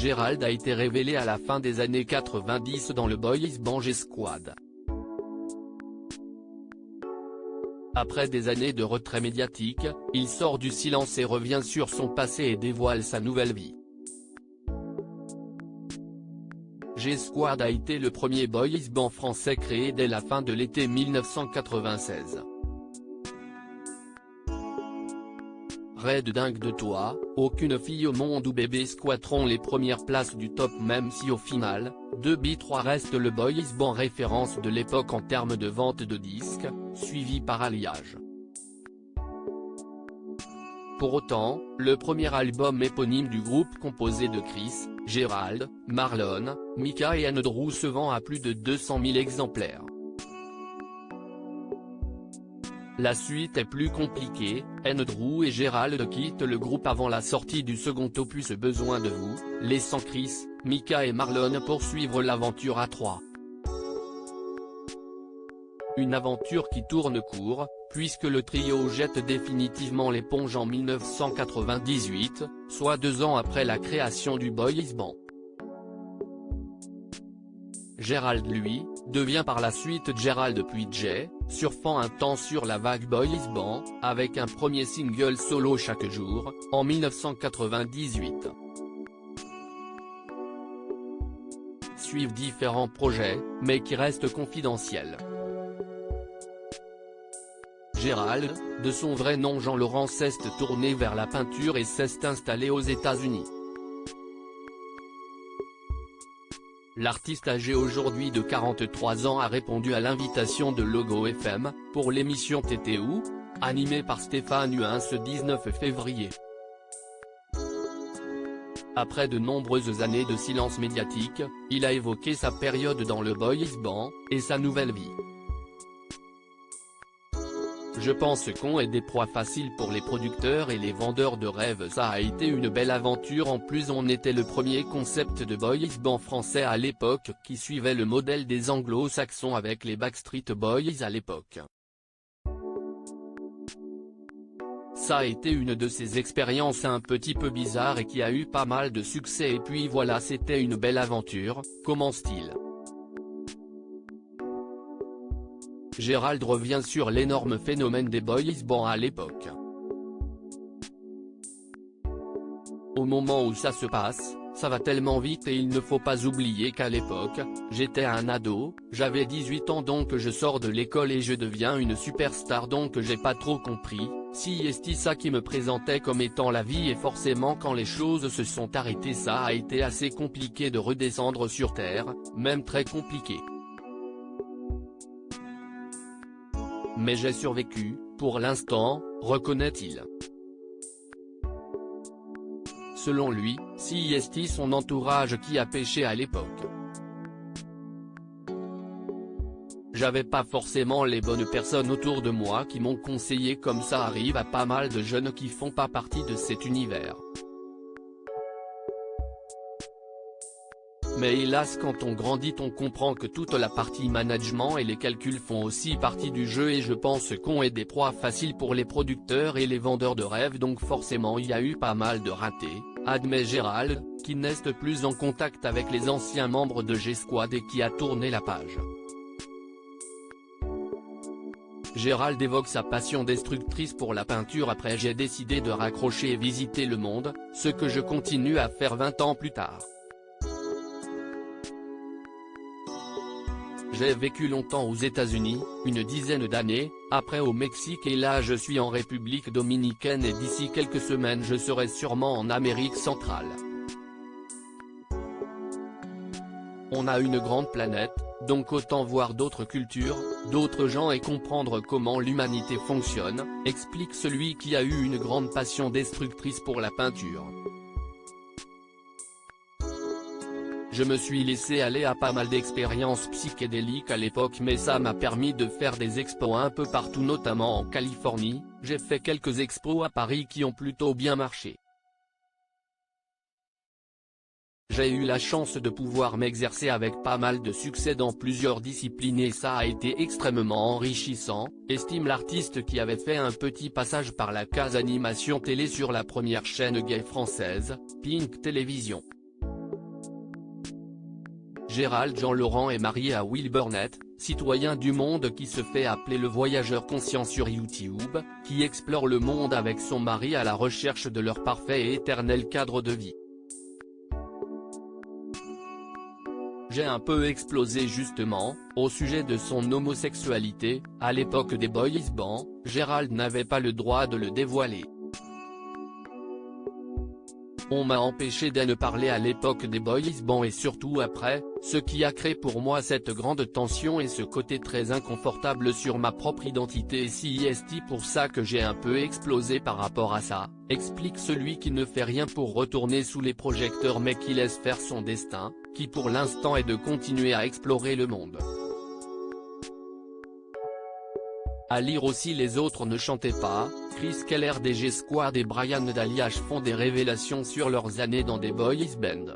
Gérald a été révélé à la fin des années 90 dans le boys band G-Squad. Après des années de retrait médiatique, il sort du silence et revient sur son passé et dévoile sa nouvelle vie. G-Squad a été le premier boys band français créé dès la fin de l'été 1996. Raid dingue de toi, aucune fille au monde ou bébé squatteront les premières places du top même si au final, 2B3 reste le boys band référence de l'époque en termes de vente de disques, suivi par Alliage. Pour autant, le premier album éponyme du groupe composé de Chris, Gérald, Marlon, Mika et Andrew se vend à plus de 200 000 exemplaires. La suite est plus compliquée, Andrew et Gérald quittent le groupe avant la sortie du second opus Besoin de vous, laissant Chris, Mika et Marlon poursuivre l'aventure à trois. Une aventure qui tourne court, puisque le trio jette définitivement l'éponge en 1998, soit 2 ans après la création du boys band. Gérald lui, devient par la suite Gérald puis Jay, surfant un temps sur la vague boys band, avec un premier single solo chaque jour, en 1998. Suivent différents projets, mais qui restent confidentiels. Gérald, de son vrai nom Jean-Laurent s'est tourné vers la peinture et s'est installé aux États-Unis. L'artiste âgé aujourd'hui de 43 ans a répondu à l'invitation de Logo FM, pour l'émission T'étais où?, animée par Stéphane Huyn ce 19 février. Après de nombreuses années de silence médiatique, il a évoqué sa période dans le boys band, et sa nouvelle vie. Je pense qu'on est des proies faciles pour les producteurs et les vendeurs de rêves. Ça a été une belle aventure. En plus on était le premier concept de boys band français à l'époque qui suivait le modèle des anglo-saxons avec les Backstreet Boys à l'époque. Ça a été une de ces expériences un petit peu bizarres et qui a eu pas mal de succès et puis voilà c'était une belle aventure, commence-t-il. Gérald revient sur l'énorme phénomène des boys band à l'époque. Au moment où ça se passe, ça va tellement vite et il ne faut pas oublier qu'à l'époque, j'étais un ado, j'avais 18 ans donc je sors de l'école et je deviens une superstar donc j'ai pas trop compris, si est ça qui me présentait comme étant la vie et forcément quand les choses se sont arrêtées ça a été assez compliqué de redescendre sur terre, même très compliqué. Mais j'ai survécu, pour l'instant, reconnaît-il. Selon lui, c'est son entourage qui a péché à l'époque. J'avais pas forcément les bonnes personnes autour de moi qui m'ont conseillé comme ça arrive à pas mal de jeunes qui font pas partie de cet univers. Mais hélas quand on grandit on comprend que toute la partie management et les calculs font aussi partie du jeu et je pense qu'on est des proies faciles pour les producteurs et les vendeurs de rêves donc forcément il y a eu pas mal de ratés, admet Gérald, qui n'est plus en contact avec les anciens membres de G-Squad et qui a tourné la page. Gérald évoque sa passion destructrice pour la peinture après j'ai décidé de raccrocher et visiter le monde, ce que je continue à faire 20 ans plus tard. J'ai vécu longtemps aux États-Unis, une dizaine d'années, après au Mexique et là je suis en République dominicaine et d'ici quelques semaines je serai sûrement en Amérique centrale. On a une grande planète, donc autant voir d'autres cultures, d'autres gens et comprendre comment l'humanité fonctionne, explique celui qui a eu une grande passion destructrice pour la peinture. Je me suis laissé aller à pas mal d'expériences psychédéliques à l'époque mais ça m'a permis de faire des expos un peu partout notamment en Californie, j'ai fait quelques expos à Paris qui ont plutôt bien marché. J'ai eu la chance de pouvoir m'exercer avec pas mal de succès dans plusieurs disciplines et ça a été extrêmement enrichissant, estime l'artiste qui avait fait un petit passage par la case animation télé sur la première chaîne gay française, Pink Télévision. Gérald Jean-Laurent est marié à Will Burnett, citoyen du monde qui se fait appeler le voyageur conscient sur YouTube, qui explore le monde avec son mari à la recherche de leur parfait et éternel cadre de vie. J'ai un peu explosé justement, au sujet de son homosexualité. À l'époque des boys bands, Gérald n'avait pas le droit de le dévoiler. On m'a empêché d'en parler à l'époque des boys bands et surtout après, ce qui a créé pour moi cette grande tension et ce côté très inconfortable sur ma propre identité et c'est pour ça que j'ai un peu explosé par rapport à ça, explique celui qui ne fait rien pour retourner sous les projecteurs mais qui laisse faire son destin, qui pour l'instant est de continuer à explorer le monde. À lire aussi Les autres ne chantaient pas, Chris Keller des G-Squad et Brian Daliach font des révélations sur leurs années dans des boys bands.